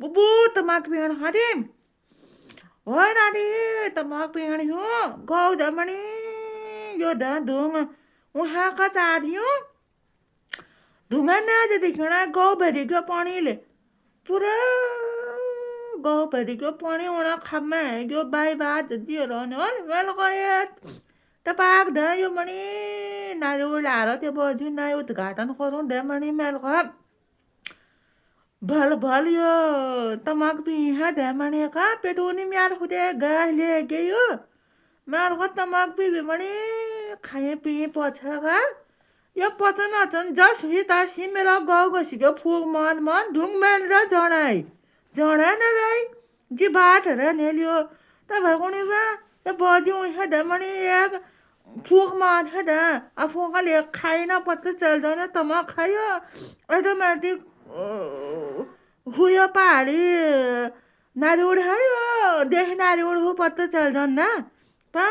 बुबू तमाक पिण हरे ओय नानी तमाक पिण हो गौ दमणी यो दा दूंग वहाँ का चारियो धुंगा ना जे दिखना गौ भरी के पानी ले पूरा गौ भरी के पानी ओना खम्मा यो बाई बात जी रहने वाले वेल गयत तपाक दा यो मणी नारी उलार त्यो बजु ना उद्घाटन करूं दे मणी मेल गप भल भल यो तमाक पिहा दे मणी का पेटोनी म्यार खुदे गाह ले गयो मेल का तमाक पी मणी खाए पी पछा का यो पचन अचन जस हुई तासी मेरा गाउँ गसीको फुक मन मन ढुङ मेल र जडाई जडा न राई जी बाट र नेलियो त भगुनी बा त बजी उह द मणी एक फुक मान है द आ फुक ले खाई ना पत्ता चल जाने तमा खायो ऑटोमेटिक हुयो पहाडी नारी उठायो देख नारी उठो पत्ता चल जान ना पा